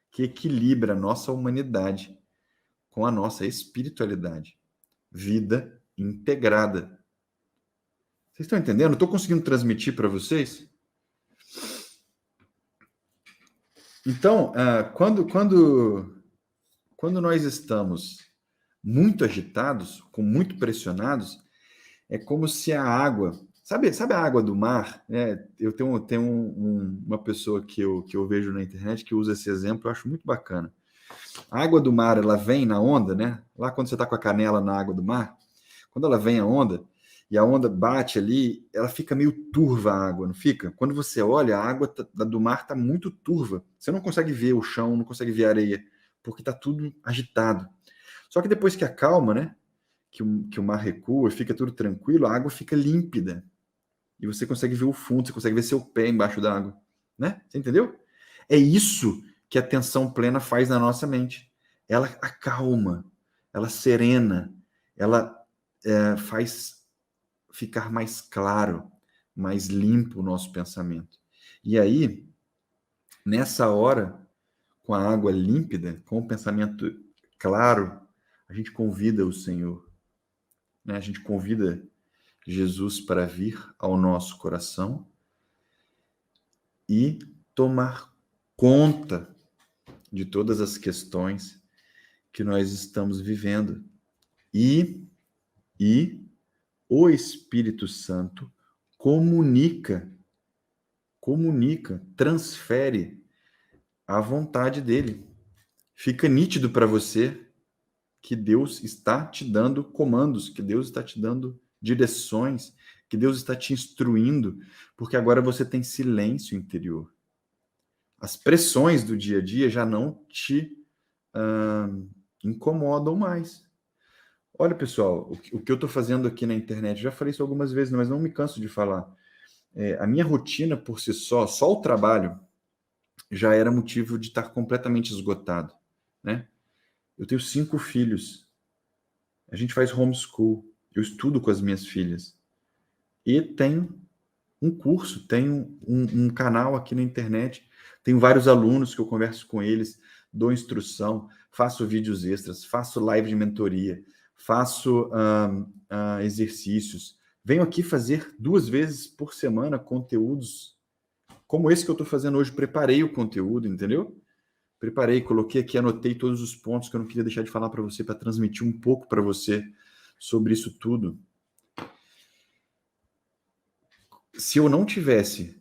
que equilibra a nossa humanidade com a nossa espiritualidade. Vida integrada. Vocês estão entendendo? Estou conseguindo transmitir para vocês? Então, quando nós estamos muito agitados, muito pressionados, é como se a água... Sabe a água do mar? Né? Eu tenho uma pessoa que eu vejo na internet que usa esse exemplo, eu acho muito bacana. A água do mar, ela vem na onda, né? Lá quando você está com a canela na água do mar, quando ela vem a onda, e a onda bate ali, ela fica meio turva a água, não fica? Quando você olha, a água do mar está muito turva. Você não consegue ver o chão, não consegue ver a areia, porque está tudo agitado. Só que depois que acalma, né? Que o mar recua e fica tudo tranquilo, a água fica límpida. E você consegue ver o fundo, você consegue ver seu pé embaixo da água. Né? Você entendeu? É isso que a atenção plena faz na nossa mente. Ela acalma, ela serena, ela faz ficar mais claro, mais limpo o nosso pensamento. E aí, nessa hora, com a água límpida, com o pensamento claro, a gente convida o Senhor, né? A gente convida Jesus para vir ao nosso coração e tomar conta de todas as questões que nós estamos vivendo. E o Espírito Santo comunica, transfere a vontade dele. Fica nítido para você que Deus está te dando comandos, que Deus está te dando direções, que Deus está te instruindo, porque agora você tem silêncio interior. As pressões do dia a dia já não te incomodam mais. Olha, pessoal, o que eu estou fazendo aqui na internet, já falei isso algumas vezes, mas não me canso de falar. A minha rotina por si só o trabalho, já era motivo de estar completamente esgotado, né? Eu tenho 5 filhos. A gente faz homeschool. Eu estudo com as minhas filhas. E tem um curso, tem um canal aqui na internet. Tenho vários alunos que eu converso com eles, dou instrução, faço vídeos extras, faço live de mentoria, faço exercícios. Venho aqui fazer 2 vezes por semana conteúdos como esse que eu estou fazendo hoje. Preparei o conteúdo, entendeu? Preparei, coloquei aqui, anotei todos os pontos que eu não queria deixar de falar para você, para transmitir um pouco para você sobre isso tudo. Se eu não tivesse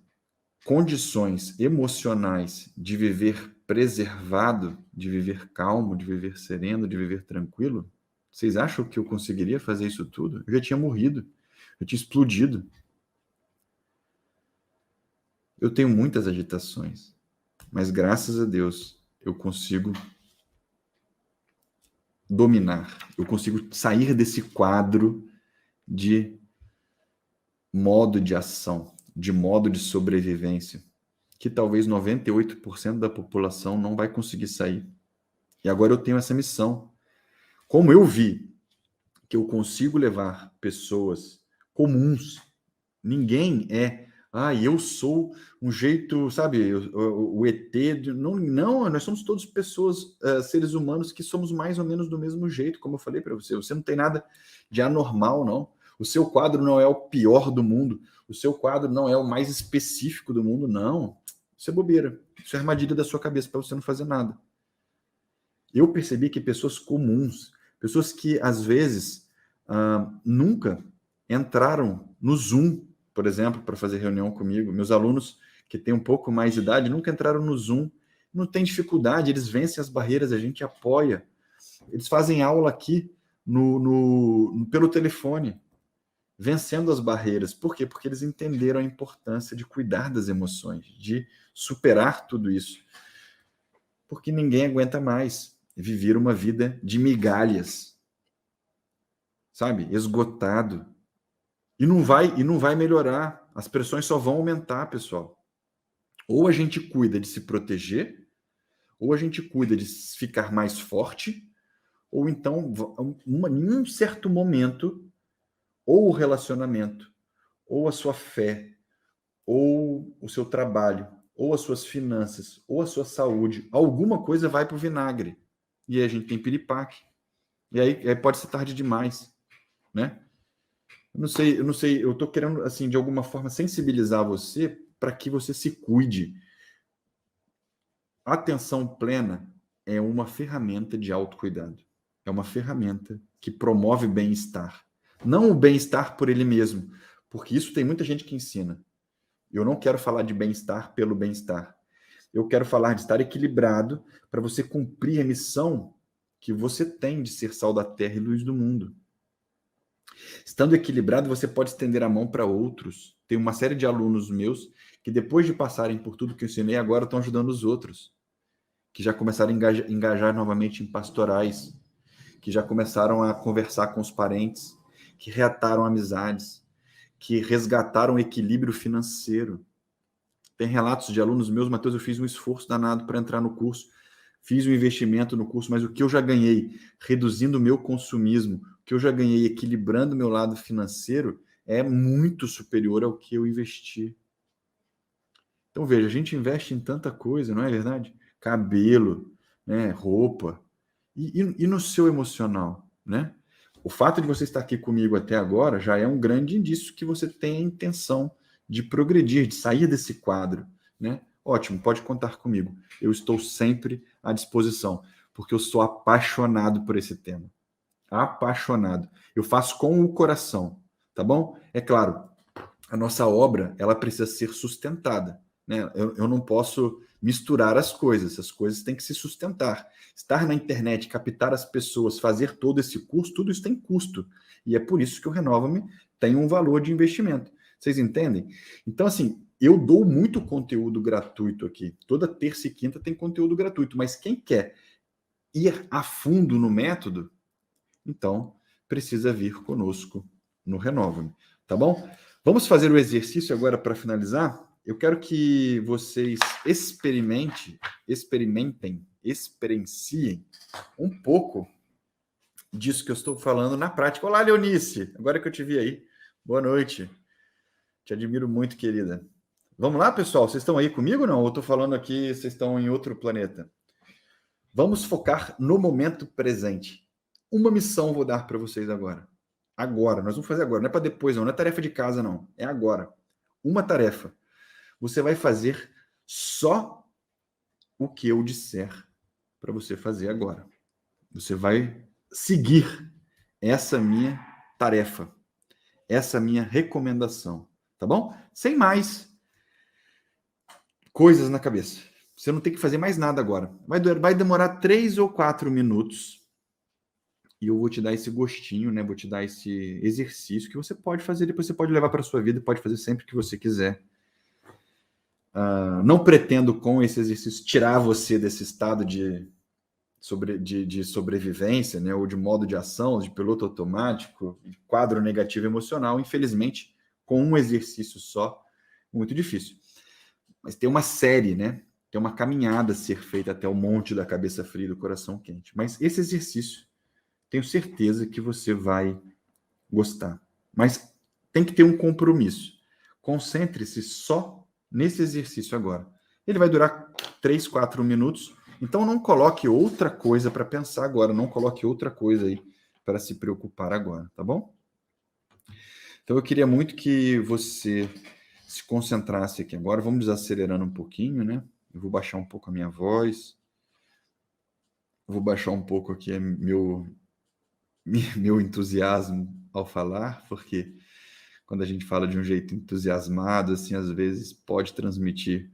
condições emocionais de viver preservado, de viver calmo, de viver sereno, de viver tranquilo, vocês acham que eu conseguiria fazer isso tudo? Eu já tinha morrido, eu tinha explodido. Eu tenho muitas agitações, mas graças a Deus eu consigo dominar, eu consigo sair desse quadro de modo de ação, de modo de sobrevivência, que talvez 98% da população não vai conseguir sair. E agora eu tenho essa missão. Como eu vi que eu consigo levar pessoas comuns, ninguém é, eu sou um jeito, sabe, o ET, não, nós somos todos pessoas, seres humanos que somos mais ou menos do mesmo jeito, como eu falei para você, você não tem nada de anormal, não. O seu quadro não é o pior do mundo, o seu quadro não é o mais específico do mundo, não. Isso é bobeira, isso é armadilha da sua cabeça para você não fazer nada. Eu percebi que pessoas comuns, pessoas que às vezes nunca entraram no Zoom, por exemplo, para fazer reunião comigo, meus alunos que têm um pouco mais de idade nunca entraram no Zoom, não tem dificuldade, eles vencem as barreiras, a gente apoia, eles fazem aula aqui pelo telefone, vencendo as barreiras. Por quê? Porque eles entenderam a importância de cuidar das emoções, de superar tudo isso. Porque ninguém aguenta mais viver uma vida de migalhas, sabe? Esgotado. E não vai melhorar. As pressões só vão aumentar, pessoal. Ou a gente cuida de se proteger, ou a gente cuida de ficar mais forte, ou então, em um certo momento, ou o relacionamento, ou a sua fé, ou o seu trabalho, ou as suas finanças, ou a sua saúde, alguma coisa vai para o vinagre. E aí a gente tem piripaque. E aí pode ser tarde demais, né? Eu não sei, eu estou querendo, assim, de alguma forma, sensibilizar você para que você se cuide. A atenção plena é uma ferramenta de autocuidado. É uma ferramenta que promove bem-estar. Não o bem-estar por ele mesmo, porque isso tem muita gente que ensina. Eu não quero falar de bem-estar pelo bem-estar. Eu quero falar de estar equilibrado para você cumprir a missão que você tem de ser sal da terra e luz do mundo. Estando equilibrado, você pode estender a mão para outros. Tem uma série de alunos meus que, depois de passarem por tudo que eu ensinei, agora estão ajudando os outros. Que já começaram a engajar novamente em pastorais, que já começaram a conversar com os parentes, que reataram amizades, que resgataram o equilíbrio financeiro. Tem relatos de alunos meus, Matheus, eu fiz um esforço danado para entrar no curso, fiz um investimento no curso, mas o que eu já ganhei reduzindo o meu consumismo, o que eu já ganhei equilibrando o meu lado financeiro, é muito superior ao que eu investi. Então, veja, a gente investe em tanta coisa, não é verdade? Cabelo, né, roupa, e no seu emocional, né? O fato de você estar aqui comigo até agora já é um grande indício que você tem a intenção de progredir, de sair desse quadro, né? Ótimo, pode contar comigo. Eu estou sempre à disposição, porque eu sou apaixonado por esse tema. Apaixonado. Eu faço com o coração, tá bom? É claro, a nossa obra, ela precisa ser sustentada, né? Eu não posso misturar as coisas têm que se sustentar. Estar na internet, captar as pessoas, fazer todo esse curso, tudo isso tem custo. E é por isso que o Renova-me tem um valor de investimento. Vocês entendem? Então, assim, eu dou muito conteúdo gratuito aqui. Toda terça e quinta tem conteúdo gratuito, mas quem quer ir a fundo no método, então precisa vir conosco no Renova-me, tá bom? Vamos fazer o exercício agora para finalizar? Eu quero que vocês experienciem um pouco disso que eu estou falando na prática. Olá, Leonice! Agora que eu te vi aí. Boa noite. Te admiro muito, querida. Vamos lá, pessoal? Vocês estão aí comigo ou não? Ou eu estou falando aqui, vocês estão em outro planeta? Vamos focar no momento presente. Uma missão vou dar para vocês agora. Agora, nós vamos fazer agora. Não é para depois, não é tarefa de casa, não. É agora. Uma tarefa. Você vai fazer só o que eu disser para você fazer agora. Você vai seguir essa minha tarefa, essa minha recomendação, tá bom? Sem mais. coisas na cabeça. Você não tem que fazer mais nada agora. Vai demorar 3 ou 4 minutos e eu vou te dar esse gostinho, né? Vou te dar esse exercício que você pode fazer, depois você pode levar para a sua vida, pode fazer sempre que você quiser. Não pretendo com esse exercício tirar você desse estado de sobrevivência, né? Ou de modo de ação, de piloto automático, de quadro negativo emocional. Infelizmente, com um exercício só, muito difícil. Mas tem uma série, né? Tem uma caminhada a ser feita até o monte da cabeça fria e do coração quente. Mas esse exercício, tenho certeza que você vai gostar. Mas tem que ter um compromisso. Concentre-se só nesse exercício agora. Ele vai durar 3, 4 minutos. Então não coloque outra coisa para pensar agora. Não coloque outra coisa aí para se preocupar agora, tá bom? Então eu queria muito que você se concentrasse aqui agora. Vamos desacelerando um pouquinho, né? Eu vou baixar um pouco a minha voz. Vou baixar um pouco aqui meu entusiasmo ao falar, porque quando a gente fala de um jeito entusiasmado, assim, às vezes pode transmitir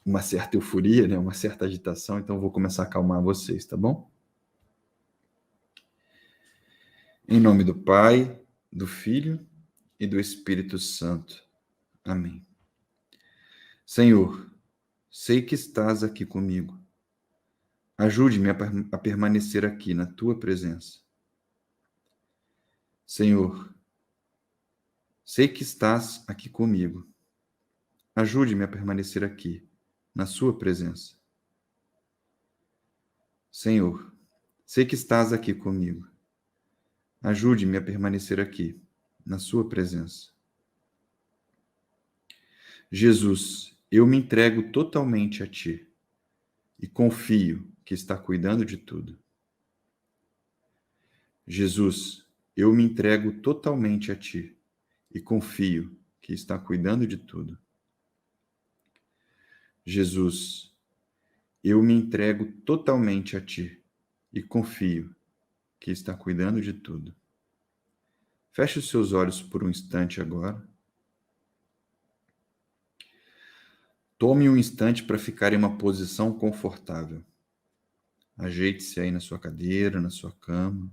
uma certa euforia, né? Uma certa agitação. Então eu vou começar a acalmar vocês, tá bom? Em nome do Pai, do Filho e do Espírito Santo. Amém. Senhor, sei que estás aqui comigo. Ajude-me a permanecer aqui na tua presença. Senhor, sei que estás aqui comigo. Ajude-me a permanecer aqui na sua presença. Senhor, sei que estás aqui comigo. Ajude-me a permanecer aqui na sua presença. Jesus, eu me entrego totalmente a ti e confio que está cuidando de tudo. Jesus, eu me entrego totalmente a ti e confio que está cuidando de tudo. Jesus, eu me entrego totalmente a ti e confio que está cuidando de tudo. Feche os seus olhos por um instante agora. Tome um instante para ficar em uma posição confortável. Ajeite-se aí na sua cadeira, na sua cama.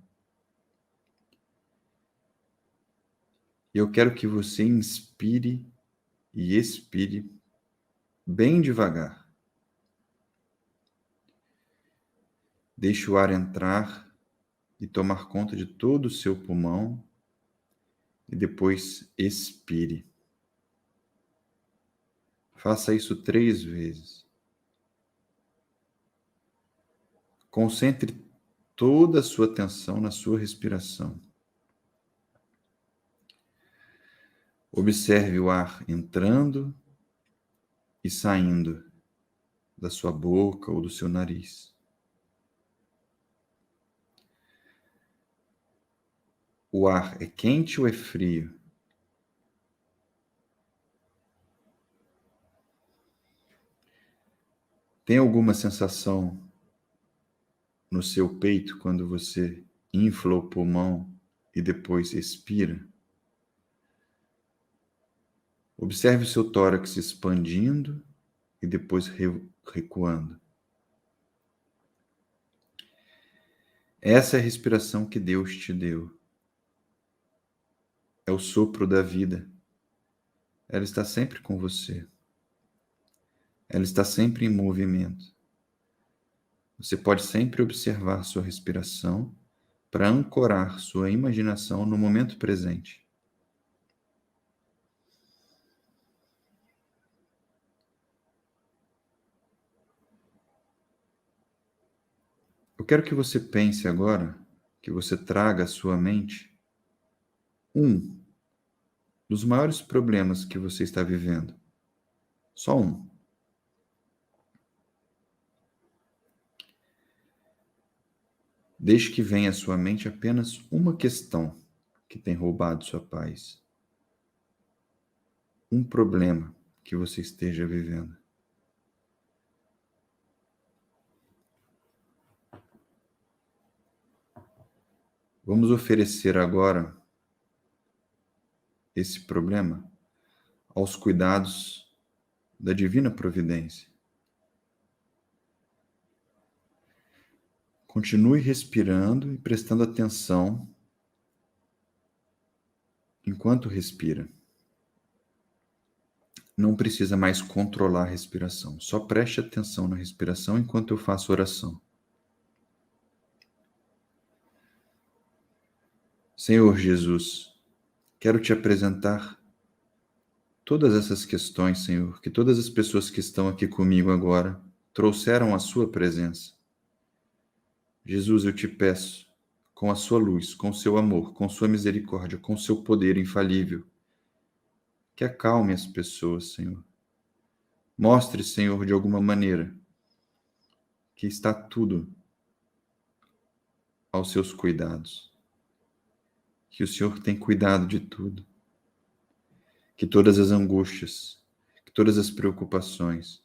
E eu quero que você inspire e expire bem devagar. Deixe o ar entrar e tomar conta de todo o seu pulmão e depois expire. Faça isso 3 vezes. Concentre toda a sua atenção na sua respiração. Observe o ar entrando e saindo da sua boca ou do seu nariz. O ar é quente ou é frio? Tem alguma sensação no seu peito quando você infla o pulmão e depois expira? Observe o seu tórax expandindo e depois recuando. Essa é a respiração que Deus te deu. É o sopro da vida. Ela está sempre com você. Ela está sempre em movimento. Você pode sempre observar sua respiração para ancorar sua imaginação no momento presente. Eu quero que você pense agora, que você traga à sua mente um dos maiores problemas que você está vivendo. Só um. Deixe que venha à sua mente apenas uma questão que tem roubado sua paz. Um problema que você esteja vivendo. Vamos oferecer agora esse problema aos cuidados da divina providência. Continue respirando e prestando atenção enquanto respira. Não precisa mais controlar a respiração. Só preste atenção na respiração enquanto eu faço oração. Senhor Jesus, quero te apresentar todas essas questões, Senhor, que todas as pessoas que estão aqui comigo agora trouxeram à sua presença. Jesus, eu te peço, com a sua luz, com o seu amor, com sua misericórdia, com o seu poder infalível, que acalme as pessoas, Senhor. Mostre, Senhor, de alguma maneira, que está tudo aos seus cuidados, que o Senhor tem cuidado de tudo, que todas as angústias, que todas as preocupações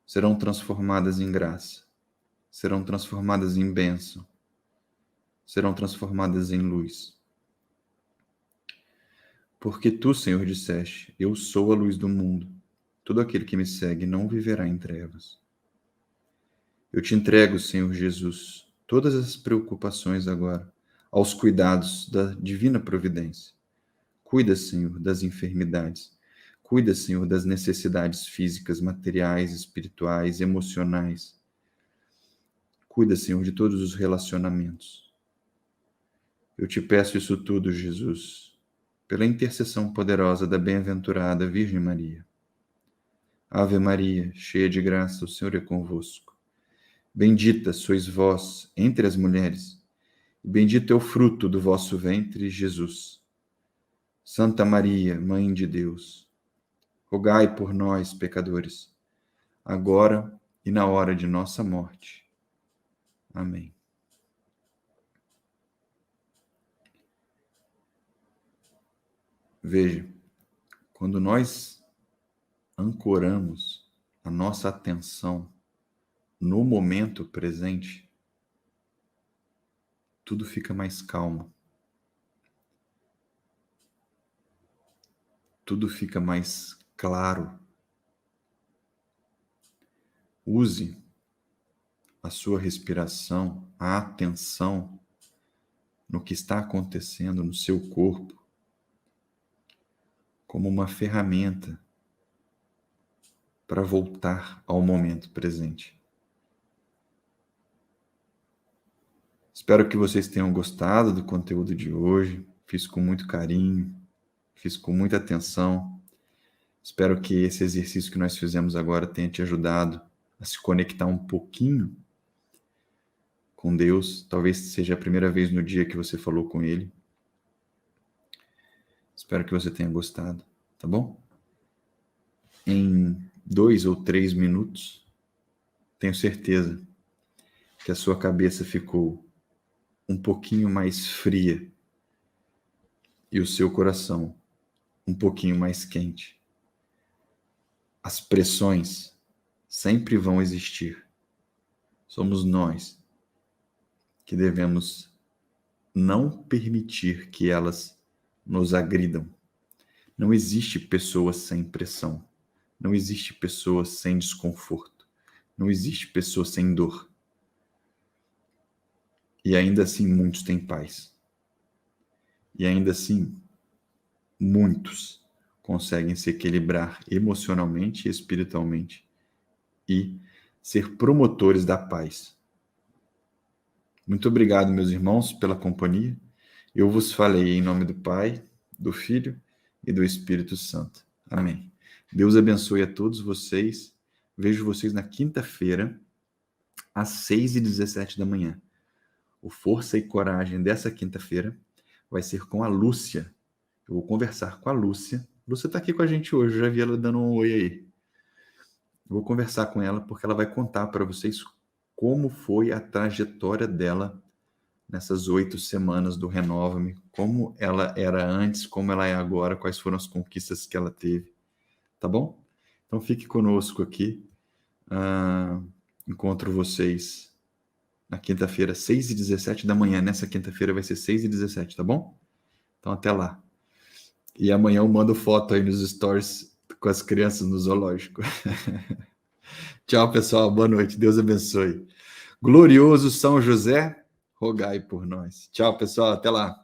serão transformadas em graça, serão transformadas em bênção, serão transformadas em luz. Porque tu, Senhor, disseste, eu sou a luz do mundo. Todo aquele que me segue não viverá em trevas. Eu te entrego, Senhor Jesus, todas as preocupações agora, aos cuidados da divina providência. Cuida, Senhor, das enfermidades. Cuida, Senhor, das necessidades físicas, materiais, espirituais, emocionais. Cuida, Senhor, de todos os relacionamentos. Eu te peço isso tudo, Jesus, pela intercessão poderosa da bem-aventurada Virgem Maria. Ave Maria, cheia de graça, o Senhor é convosco. Bendita sois vós entre as mulheres, e bendito é o fruto do vosso ventre, Jesus. Santa Maria, Mãe de Deus, rogai por nós, pecadores, agora e na hora de nossa morte. Amém. Veja, quando nós ancoramos a nossa atenção no momento presente, tudo fica mais calmo. Tudo fica mais claro. Use a sua respiração, a atenção no que está acontecendo no seu corpo como uma ferramenta para voltar ao momento presente. Espero que vocês tenham gostado do conteúdo de hoje. Fiz com muito carinho, fiz com muita atenção. Espero que esse exercício que nós fizemos agora tenha te ajudado a se conectar um pouquinho com Deus. Talvez seja a primeira vez no dia que você falou com Ele. Espero que você tenha gostado, tá bom? Em 2 ou 3 minutos, tenho certeza que a sua cabeça ficou um pouquinho mais fria e o seu coração um pouquinho mais quente. As pressões sempre vão existir. Somos nós que devemos não permitir que elas nos agridam. Não existe pessoa sem pressão. Não existe pessoa sem desconforto. Não existe pessoa sem dor. E ainda assim muitos têm paz. E ainda assim muitos conseguem se equilibrar emocionalmente e espiritualmente e ser promotores da paz. Muito obrigado, meus irmãos, pela companhia. Eu vos falei em nome do Pai, do Filho e do Espírito Santo. Amém. Deus abençoe a todos vocês. Vejo vocês na quinta-feira, às 6h17 da manhã. O Força e Coragem dessa quinta-feira vai ser com a Lúcia. Eu vou conversar com a Lúcia. Lúcia está aqui com a gente hoje, eu já vi ela dando um oi aí. Eu vou conversar com ela porque ela vai contar para vocês como foi a trajetória dela nessas 8 semanas do Renova-me, como ela era antes, como ela é agora, quais foram as conquistas que ela teve. Tá bom? Então fique conosco aqui. Encontro vocês na quinta-feira, 6h17 da manhã. Nessa quinta-feira vai ser 6h17, tá bom? Então até lá. E amanhã eu mando foto aí nos stories com as crianças no zoológico. Tchau, pessoal. Boa noite. Deus abençoe. Glorioso São José, rogai por nós. Tchau, pessoal. Até lá.